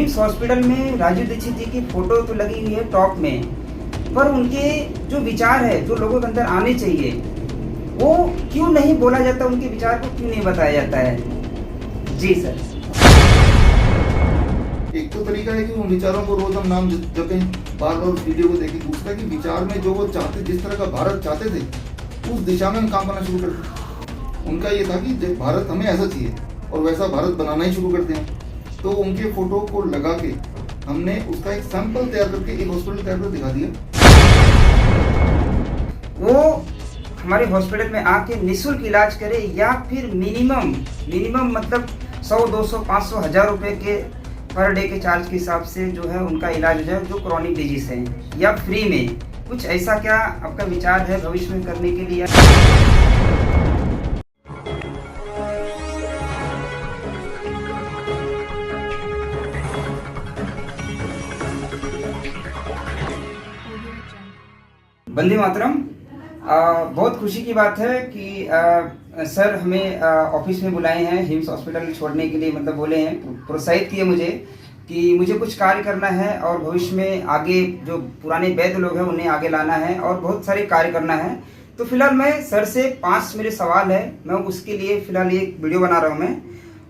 Hymns hospital में राजीव दीक्षित जी की photo तो लगी हुई है टॉप में, पर उनके जो विचार है जो लोगों के अंदर आने चाहिए वो क्यों नहीं बोला जाता, उनके विचार को क्यों नहीं बताया जाता है। जी सर। एक तो तरीका है कि उन विचारों को रोज हम नाम जपें, बार बार उस वीडियो को देखें। दूसरा कि विचार में जो वो चाहते, जिस तरह का भारत चाहते थे उस दिशा में हम काम करना शुरू कर दें। उनका ये था कि भारत हमें ऐसा चाहिए और वैसा भारत बनाना ही शुरू कर दें। तो उनके फोटो को लगा के हमने उसका एक सैंपल तैयार करके एक हॉस्पिटल तैयार कर दिखा दिया। वो हमारे हॉस्पिटल में आके निःशुल्क इलाज करे या फिर मिनिमम मतलब 100, 200, 500, 1000 रुपए के पर डे के चार्ज के हिसाब से जो है उनका इलाज हो जाए जो क्रॉनिक डिजीज है, या फ्री में। कुछ ऐसा क्या आपका विचार है भविष्य में करने के लिए? वंदे मातरम। बहुत खुशी की बात है कि सर हमें ऑफिस में बुलाए हैं हिम्स हॉस्पिटल छोड़ने के लिए, मतलब बोले हैं, प्रोत्साहित किए मुझे कि मुझे कुछ कार्य करना है और भविष्य में आगे जो पुराने वैद्य लोग हैं उन्हें आगे लाना है और बहुत सारे कार्य करना है। तो फिलहाल मैं सर से 5 मेरे सवाल है, मैं उसके लिए फिलहाल एक वीडियो बना रहा हूँ मैं,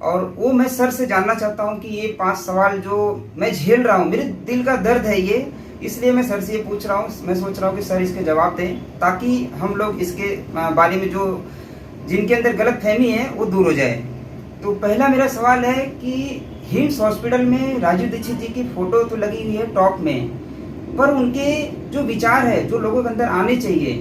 और वो मैं सर से जानना चाहता हूँ कि ये 5 सवाल जो मैं झेल रहा हूँ, मेरे दिल का दर्द है ये, इसलिए मैं सर से ये पूछ रहा हूँ। मैं सोच रहा हूँ कि सर इसके जवाब दें ताकि हम लोग इसके बारे में जो जिनके अंदर गलत फहमी है वो दूर हो जाए। तो पहला मेरा सवाल है कि हिम्स हॉस्पिटल में राजीव दीक्षित जी की फोटो तो लगी हुई है टॉप में, पर उनके जो विचार है जो लोगों के अंदर आने चाहिए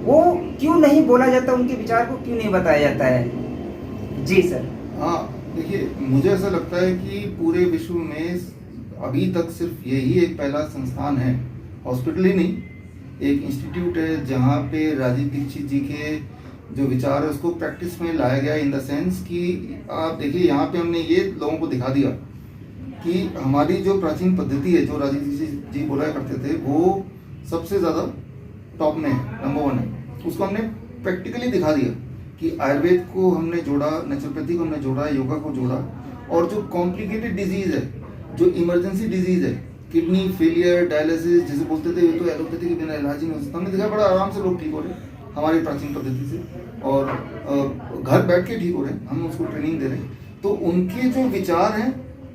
वो क्यों नहीं बोला जाता, उनके विचार को क्यों नहीं बताया जाता है। जी सर। हाँ देखिए, मुझे ऐसा लगता है कि पूरे विश्व में अभी तक सिर्फ यही एक पहला संस्थान है, हॉस्पिटल ही नहीं, एक इंस्टीट्यूट है जहाँ पे राजीव दीक्षित जी के जो विचार है उसको प्रैक्टिस में लाया गया। इन द सेंस कि आप देखिए, यहाँ पे हमने ये लोगों को दिखा दिया कि हमारी जो प्राचीन पद्धति है जो राजीव दीक्षित जी बोला करते थे वो सबसे ज़्यादा टॉप में है, नंबर 1 है। उसको हमने प्रैक्टिकली दिखा दिया कि आयुर्वेद को हमने जोड़ा, नेचुरोपैथी को हमने जोड़ा, योगा को जोड़ा, और जो कॉम्प्लिकेटेड डिजीज़ है, जो इमरजेंसी डिजीज़ है, किडनी फेलियर, डायलिसिस जिसे बोलते थे, तो एलोपैथी के बिना इलाज ही नहीं हो सकता। हमने देखा बड़ा आराम से लोग ठीक हो रहे हमारी प्राचीन पद्धति से, और घर बैठ के ठीक हो रहे हैं, हम उसको ट्रेनिंग दे रहे हैं। तो उनके जो विचार हैं,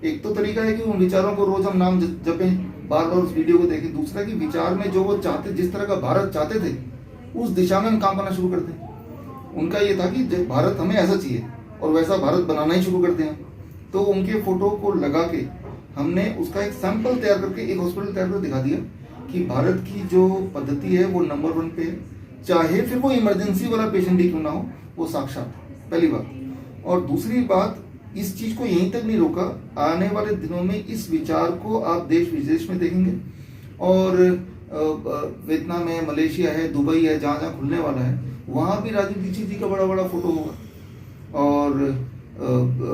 एक तो तरीका है कि उन विचारों को रोज हम नाम जपें, बार बार उस वीडियो को देखें। दूसरा कि विचार में जो वो चाहते, जिस तरह का भारत चाहते थे उस दिशा में हम काम करना शुरू कर दें। उनका ये था कि भारत हमें ऐसा चाहिए और वैसा भारत बनाना ही शुरू कर दें। तो उनके फोटो को लगा के हमने उसका एक सैंपल तैयार करके एक हॉस्पिटल तैयार कर दिखा दिया कि भारत की जो पद्धति है वो नंबर 1 पे है, चाहे फिर वो इमरजेंसी वाला पेशेंट ही क्यों ना हो, वो साक्षात, पहली बात। और दूसरी बात, इस चीज को यहीं तक नहीं रोका, आने वाले दिनों में इस विचार को आप देश विदेश में देखेंगे, और वियतनाम है, मलेशिया है, दुबई है, जहाँ जहाँ खुलने वाला है वहाँ भी राजीव दीक्षित जी का बड़ा बड़ा फोटो होगा। और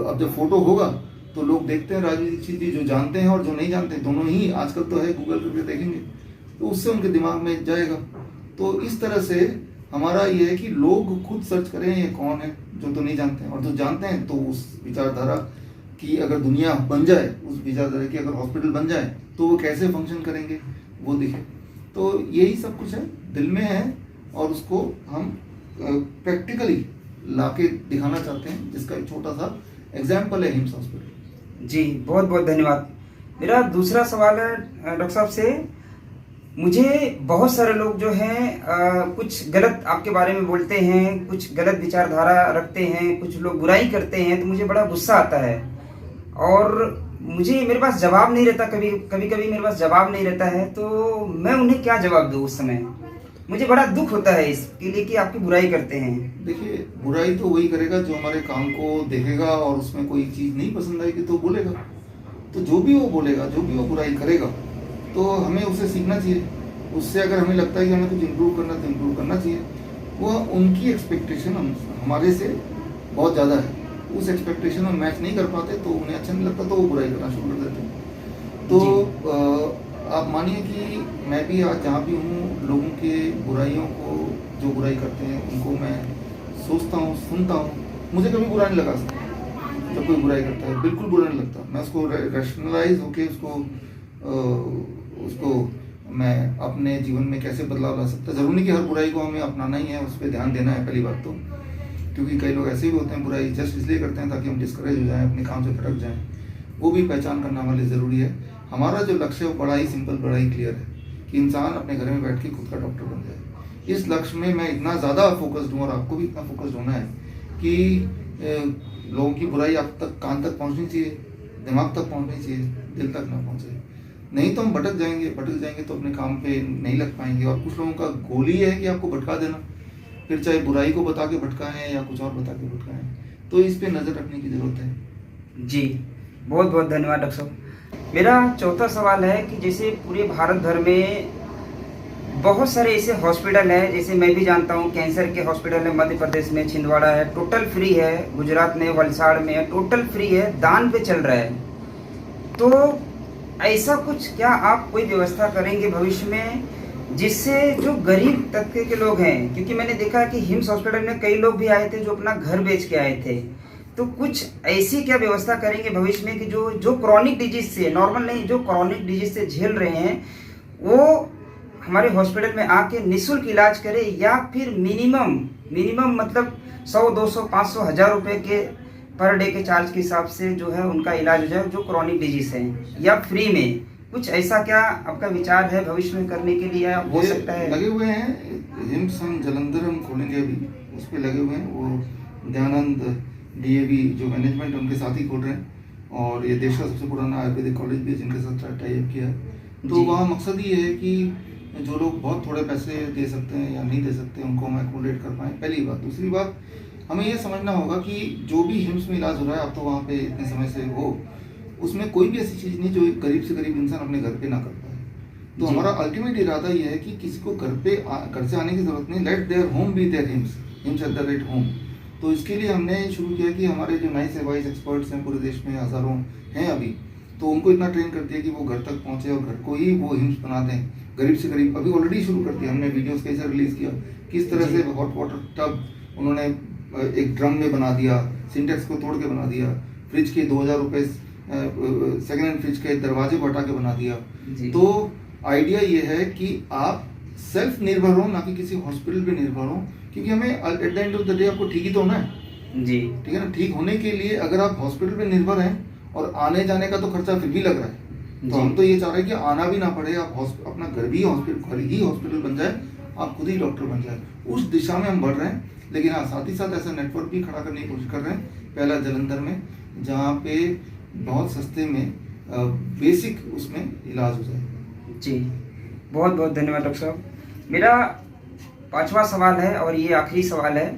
अब जब फोटो होगा तो लोग देखते हैं राजीव दीक्षित जी, जो जानते हैं और जो नहीं जानते दोनों ही आजकल तो है, गूगल करके देखेंगे तो उससे उनके दिमाग में जाएगा। तो इस तरह से हमारा ये है कि लोग खुद सर्च करें ये कौन है, जो तो नहीं जानते हैं, और जो जानते हैं तो उस विचारधारा की अगर दुनिया बन जाए, उस विचारधारा की अगर हॉस्पिटल बन जाए तो वो कैसे फंक्शन करेंगे वो दिखे। तो यही सब कुछ है, दिल में है, और उसको हम प्रैक्टिकली लाके दिखाना चाहते हैं, जिसका एक छोटा सा एग्जाम्पल है हिम्स हॉस्पिटल। जी बहुत बहुत धन्यवाद। मेरा दूसरा सवाल है डॉक्टर साहब से, मुझे बहुत सारे लोग जो हैं कुछ गलत आपके बारे में बोलते हैं, कुछ गलत विचारधारा रखते हैं, कुछ लोग बुराई करते हैं, तो मुझे बड़ा गुस्सा आता है और मेरे पास जवाब नहीं रहता, कभी मेरे पास जवाब नहीं रहता है, तो मैं उन्हें क्या जवाब दूँ उस समय। मुझे बड़ा दुख होता है इसके लिए कि आपकी बुराई करते हैं। देखिए, बुराई तो वही करेगा जो हमारे काम को देखेगा और उसमें कोई चीज़ नहीं पसंद आएगी तो बोलेगा। तो जो भी वो बोलेगा, जो भी वो बुराई करेगा, तो हमें उससे सीखना चाहिए। उससे अगर हमें लगता है कि हमें कुछ इम्प्रूव करना तो इम्प्रूव करना चाहिए। वो उनकी एक्सपेक्टेशन हमारे से बहुत ज़्यादा है, उस एक्सपेक्टेशन में मैच नहीं कर पाते तो उन्हें अच्छा नहीं लगता, तो वो बुराई करना शुरू कर देते हैं। तो आप मानिए कि मैं भी आज जहाँ भी हूँ, लोगों के बुराइयों को, जो बुराई करते हैं उनको मैं सोचता हूँ, सुनता हूँ, मुझे कभी बुरा नहीं लगा सकता। जब कोई बुराई करता है, बिल्कुल बुरा नहीं लगता। मैं उसको रैशनलाइज होके उसको मैं अपने जीवन में कैसे बदलाव ला सकता। जरूरी नहीं कि हर बुराई को हमें अपनाना ही है, उस पर ध्यान देना है पहली बात तो, क्योंकि कई लोग ऐसे भी होते हैं बुराई जस्ट इसलिए करते हैं ताकि हम डिस्करेज हो जाएं, अपने काम से भटक जाएं। वो भी पहचान करना हमारे लिए ज़रूरी है। हमारा जो लक्ष्य है वो बड़ा ही सिंपल, बड़ा ही क्लियर है कि इंसान अपने घर में बैठ के खुद का डॉक्टर बन जाए। इस लक्ष्य में मैं इतना ज़्यादा फोकस्ड हूँ और आपको भी इतना फोकस्ड होना है कि लोगों की बुराई आप तक, कान तक पहुँचनी चाहिए, दिमाग तक पहुँचनी चाहिए, दिल तक ना पहुँचे। नहीं तो हम भटक जाएंगे तो अपने काम पे नहीं लग पाएंगे। और कुछ लोगों का गोल ही है कि आपको भटका देना, फिर चाहे बुराई को बता के भटकाएं या कुछ और बता के भटकाएं। तो इस पे नज़र रखने की ज़रूरत है। जी, बहुत बहुत धन्यवाद डॉक्टर साहब। मेरा चौथा सवाल है कि जैसे पूरे भारत भर में बहुत सारे ऐसे हॉस्पिटल हैं, जैसे मैं भी जानता हूँ कैंसर के हॉस्पिटल है मध्य प्रदेश में, छिंदवाड़ा है, टोटल फ्री है, गुजरात में वलसाड़ में है, टोटल फ्री है, दान पे चल रहा है। तो ऐसा कुछ क्या आप कोई व्यवस्था करेंगे भविष्य में जिससे जो गरीब तबके के लोग हैं, क्योंकि मैंने देखा कि हिम्स हॉस्पिटल में कई लोग भी आए थे जो अपना घर बेच के आए थे, तो कुछ ऐसी क्या व्यवस्था करेंगे भविष्य में कि जो क्रॉनिक डिजीज से, नॉर्मल नहीं, जो क्रॉनिक डिजीज से झेल रहे हैं वो हमारे हॉस्पिटल में आके निःशुल्क इलाज करे, या फिर मिनिमम मतलब 100, 200, 500, 1000 रुपये के पर डे के चार्ज के हिसाब से जो है उनका इलाज हो जाए जो क्रॉनिक डिजीज है, या फ्री में। कुछ ऐसा क्या आपका विचार है भविष्य में करने के लिए हो सकता है? लगे हुए हैं हिम्स, हम जलंधर हम खोलेंगे अभी, उस पर लगे हुए हैं। वो दयानंद डीएवी जो मैनेजमेंट है उनके साथ ही खोल रहे हैं, और ये देश का सबसे पुराना आयुर्वेदिक कॉलेज भी है जिनके साथ टाई अप किया है। तो वहाँ मकसद ये है कि जो लोग बहुत थोड़े पैसे दे सकते हैं या नहीं दे सकते उनको हम एकोमोडेट कर पाएँ, पहली बात। दूसरी बात, हमें ये समझना होगा कि जो भी हिम्स में इलाज हो रहा है, आप तो वहाँ पे इतने समय से हो, उसमें कोई भी ऐसी चीज़ नहीं जो एक गरीब से गरीब इंसान अपने घर पे ना कर पाए। तो हमारा अल्टीमेट इरादा ये है कि किसी को घर से आने की जरूरत नहीं, let there home be there hymns at the rate home. तो इसके लिए हमने शुरू किया कि हमारे जो नाइस एडवाइस एक्सपर्ट्स हैं पूरे देश में हज़ारों हैं अभी, तो उनको इतना ट्रेन कर दिया कि वो घर तक पहुँचे और घर को ही वो हिम्स बना दें, गरीब से गरीब। अभी ऑलरेडी शुरू कर दिया हमने, वीडियोस कैसे रिलीज़ किया, किस तरह से हॉट वाटर टब उन्होंने एक ड्रम में बना दिया, सिंटेक्स को तोड़ के बना दिया, फ्रिज के 2000 रुपये सेकेंड हैंड फ्रिज के दरवाजे को हटा के बना दिया। तो आइडिया ये है कि आप सेल्फ निर्भर हो, ना कि किसी हॉस्पिटल पे निर्भर हो, क्योंकि हमें at the end of the day आपको ठीक ही तो होना है जी, ठीक है ना। ठीक होने के लिए अगर आप हॉस्पिटल पे निर्भर हैं और आने जाने का तो खर्चा फिर भी लग रहा है, तो हम तो ये चाह रहे हैं कि आना भी ना पड़े, आप अपना घर ही हॉस्पिटल बन जाए, आप खुद ही डॉक्टर बन जाए। उस दिशा में हम बढ़ रहे हैं। लेकिन हाँ, साथ ही साथ ऐसा नेटवर्क भी खड़ा करने की कोशिश कर रहे हैं। पहला जलंधर में, जहाँ पे बहुत सस्ते में बेसिक उसमें इलाज हो जाए। जी, बहुत बहुत धन्यवाद डॉक्टर साहब। मेरा 5वां सवाल है और ये आखिरी सवाल है।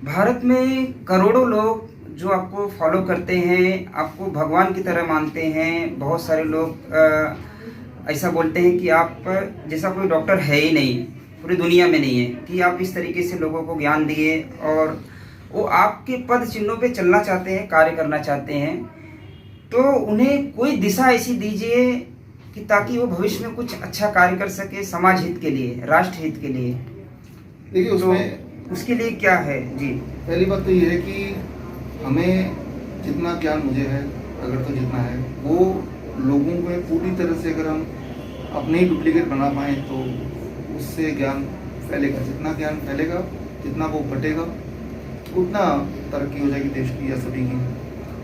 भारत में करोड़ों लोग जो आपको फॉलो करते हैं, आपको भगवान की तरह मानते हैं। बहुत सारे लोग ऐसा बोलते हैं कि आप जैसा कोई डॉक्टर है ही नहीं, पूरी दुनिया में नहीं है, कि आप इस तरीके से लोगों को ज्ञान दिए और वो आपके पद चिन्हों पे चलना चाहते हैं, कार्य करना चाहते हैं। तो उन्हें कोई दिशा ऐसी दीजिए कि ताकि वो भविष्य में कुछ अच्छा कार्य कर सके, समाज हित के लिए, राष्ट्र हित के लिए। देखिए तो उसके लिए क्या है जी? पहली बात तो ये है कि हमें जितना ज्ञान मुझे है, अगर तो जितना है, वो लोगों में पूरी तरह से अगर हम अपने ही डुप्लीकेट बना पाएँ तो उससे ज्ञान फैलेगा। जितना ज्ञान फैलेगा, जितना वो बटेगा, उतना तरक्की हो जाएगी देश की या सभी की।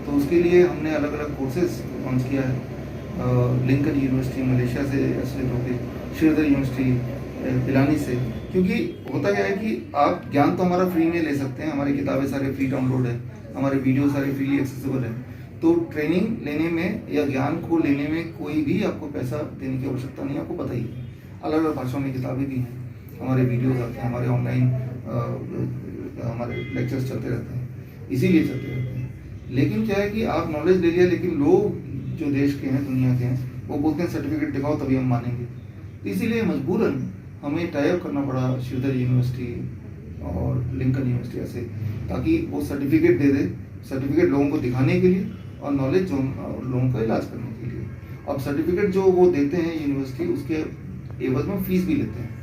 तो उसके लिए हमने अलग अलग कोर्सेज लॉन्च किया है। लिंकन यूनिवर्सिटी मलेशिया से एसोसिएट होकर, श्रीधर यूनिवर्सिटी पिलानी से। क्योंकि होता क्या है कि आप ज्ञान तो हमारा फ्री में ले सकते हैं, हमारी किताबें सारे फ्री डाउनलोड है, हमारे वीडियो सारे फ्रीली एक्सेसिबल है। तो ट्रेनिंग लेने में या ज्ञान को लेने में कोई भी आपको पैसा देने की आवश्यकता नहीं, आपको पता ही है। अलग अलग भाषाओं में किताबें भी हैं, हमारे वीडियोज आते हैं, हमारे ऑनलाइन हमारे लेक्चर्स चलते रहते हैं, इसीलिए चलते रहते हैं। लेकिन क्या है कि आप नॉलेज ले लिया, लेकिन लोग जो देश के हैं, दुनिया के हैं, वो बोलते हैं सर्टिफिकेट दिखाओ तभी हम मानेंगे। तो इसीलिए मजबूरन हमें टाई अप करना पड़ा श्रीधर यूनिवर्सिटी और लिंकन यूनिवर्सिटी ऐसे, ताकि वो सर्टिफिकेट दे दे, सर्टिफिकेट लोगों को दिखाने के लिए और नॉलेज जो लोगों का इलाज करने के लिए। अब सर्टिफिकेट जो वो देते हैं यूनिवर्सिटी, उसके एवज में फीस भी लेते हैं।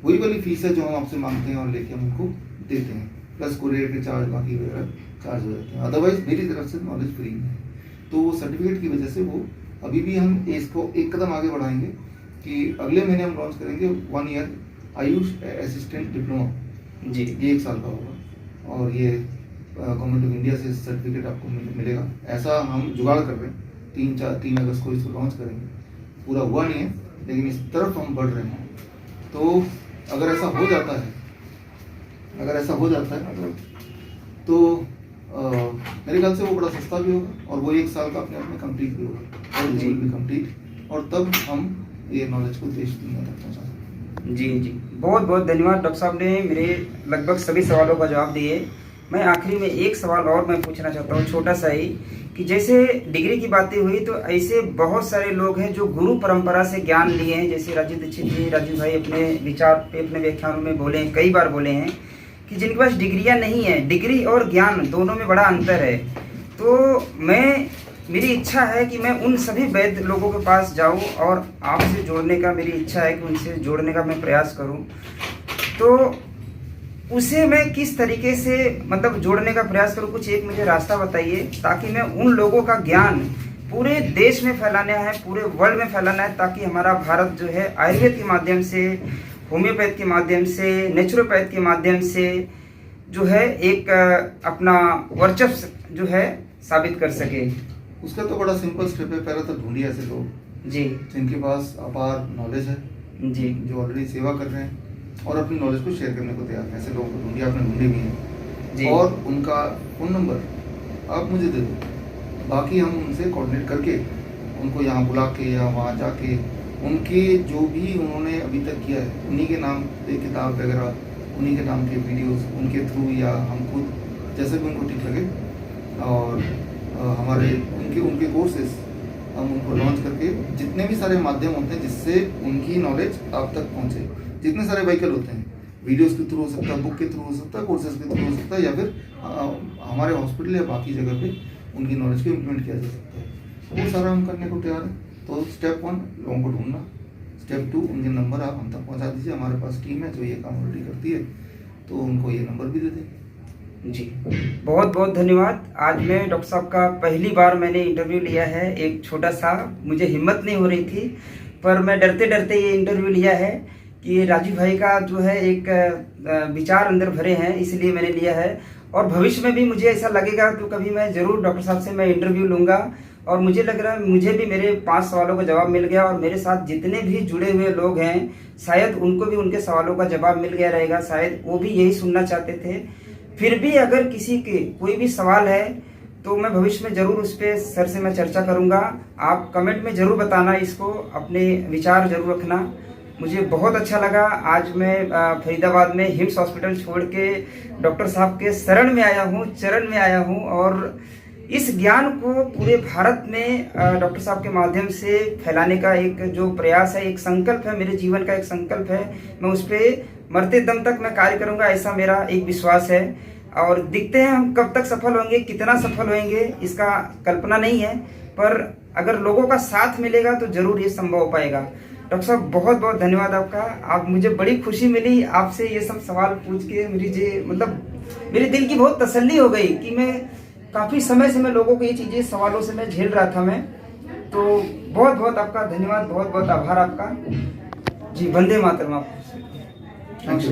वही वाली फीस है जो हम आपसे मांगते हैं और लेके हम उनको देते हैं, प्लस कुरियर के चार्ज बाकी वगैरह चार्ज हो जाते हैं। अदरवाइज मेरी तरफ से नॉलेज फ्री है। तो वो सर्टिफिकेट की वजह से वो अभी भी हम इसको एक कदम आगे बढ़ाएंगे कि अगले महीने हम लॉन्च करेंगे 1 ईयर आयुष असिस्टेंट डिप्लोमा। जी ये 1 साल का होगा और ये गवर्नमेंट ऑफ इंडिया से सर्टिफिकेट आपको मिलेगा। ऐसा हम जुगाड़ कर रहे हैं, 3 अगस्त को इसको लॉन्च करेंगे। पूरा हुआ नहीं है लेकिन इस तरफ हम बढ़ रहे हैं। तो अगर ऐसा हो जाता है तो मेरे ख्याल से वो बड़ा सस्ता भी होगा और वो 1 साल का अपने आप में कंप्लीट भी होगा और जी। भी कंप्लीट, और तब हम ये नॉलेज को देश दुनिया तक पहुंचा सकते हैं। जी जी, बहुत बहुत धन्यवाद डॉक्टर साहब ने मेरे लगभग सभी सवालों का जवाब दिए। मैं आखिरी में एक सवाल और मैं पूछना चाहता हूँ, छोटा सा ही, कि जैसे डिग्री की बातें हुई तो ऐसे बहुत सारे लोग हैं जो गुरु परंपरा से ज्ञान लिए हैं। जैसे राजीव दीक्षित जी, राजीव भाई अपने विचार पे अपने व्याख्यानों में बोले हैं, कई बार बोले हैं कि जिनके पास डिग्रियां नहीं है, डिग्री और ज्ञान दोनों में बड़ा अंतर है। तो मेरी इच्छा है कि मैं उन सभी वैध लोगों के पास जाऊं और आपसे जोड़ने का मेरी इच्छा है कि उनसे जोड़ने का मैं प्रयास करूं। तो उसे मैं किस तरीके से मतलब जोड़ने का प्रयास करूं, कुछ एक मुझे रास्ता बताइए ताकि मैं उन लोगों का ज्ञान पूरे देश में फैलाना है, पूरे वर्ल्ड में फैलाना है, ताकि हमारा भारत जो है आयुर्वेद के माध्यम से, होम्योपैथ के माध्यम से, नेचुरोपैथ के माध्यम से जो है एक अपना वर्चस्व जो है साबित कर सके। उसका तो बड़ा सिंपल स्टेप है। पहले तो ढूंढिए ऐसे लोग जी जिनके पास अपार नॉलेज है, जी जो ऑलरेडी सेवा कर रहे हैं और अपनी नॉलेज को शेयर करने को तैयार हैं। ऐसे लोगों को ढूंढिए, आपने ढूंढे भी जी। हैं, और उनका फ़ोन नंबर आप मुझे दे दो। बाकी हम उनसे कोऑर्डिनेट करके उनको यहाँ बुला के या वहाँ जाके उनके जो भी उन्होंने अभी तक किया है, उन्हीं के नाम पे किताब वगैरह, उन्हीं के नाम के वीडियोस उनके थ्रू या हम खुद जैसे भी उनको ठीक लगे, और हमारे उनके कोर्सेज हम उनको लॉन्च करके जितने भी सारे माध्यम होते हैं जिससे उनकी नॉलेज आप तक पहुँचे, जितने सारे व्हीकल होते हैं, वीडियोस के थ्रू हो सकता है, बुक के थ्रू हो सकता है, कोर्सेज के थ्रू हो सकता है, या फिर हमारे हॉस्पिटल या बाकी जगह पे उनकी नॉलेज को इम्प्लीमेंट किया जा सकता है। वो सारा हम करने को तैयार हैं। तो स्टेप 1 लोगों को ढूंढना, स्टेप 2 उनके नंबर आप हम तक पहुंचा दीजिए। हमारे पास टीम है जो ये काम ऑलरेडी करती है, तो उनको ये नंबर भी दे दें। जी, बहुत बहुत धन्यवाद। आज मैं डॉक्टर साहब का पहली बार मैंने इंटरव्यू लिया है, एक छोटा सा, मुझे हिम्मत नहीं हो रही थी, पर मैं डरते डरते ये इंटरव्यू लिया है कि राजीव भाई का जो है एक विचार अंदर भरे हैं, इसलिए मैंने लिया है। और भविष्य में भी मुझे ऐसा लगेगा तो कभी मैं ज़रूर डॉक्टर साहब से मैं इंटरव्यू लूँगा। और मुझे लग रहा है मुझे भी मेरे 5 सवालों का जवाब मिल गया, और मेरे साथ जितने भी जुड़े हुए लोग हैं शायद उनको भी उनके सवालों का जवाब मिल गया रहेगा, शायद वो भी यही सुनना चाहते थे। फिर भी अगर किसी के कोई भी सवाल है तो मैं भविष्य में ज़रूर उस पर सर से मैं चर्चा करूँगा। आप कमेंट में ज़रूर बताना, इसको अपने विचार ज़रूर रखना। मुझे बहुत अच्छा लगा। आज मैं फरीदाबाद में हिम्स हॉस्पिटल छोड़ के डॉक्टर साहब के शरण में आया हूँ, चरण में आया हूँ, और इस ज्ञान को पूरे भारत में डॉक्टर साहब के माध्यम से फैलाने का एक जो प्रयास है, एक संकल्प है, मेरे जीवन का एक संकल्प है। मैं उस पर मरते दम तक मैं कार्य करूँगा, ऐसा मेरा एक विश्वास है। और दिखते हैं हम कब तक सफल होंगे, कितना सफल होंगे इसका कल्पना नहीं है, पर अगर लोगों का साथ मिलेगा तो ज़रूर ये संभव हो पाएगा। डॉक्टर साहब बहुत बहुत धन्यवाद आपका। आप मुझे बड़ी खुशी मिली आपसे ये सब सवाल पूछ के, मेरे दिल की बहुत तसल्ली हो गई कि मैं काफ़ी समय से मैं लोगों को ये चीज़ें सवालों से मैं झेल रहा था मैं। तो बहुत बहुत आपका धन्यवाद, बहुत बहुत आभार आपका। जी, वंदे मातरम। आपको थैंक यू।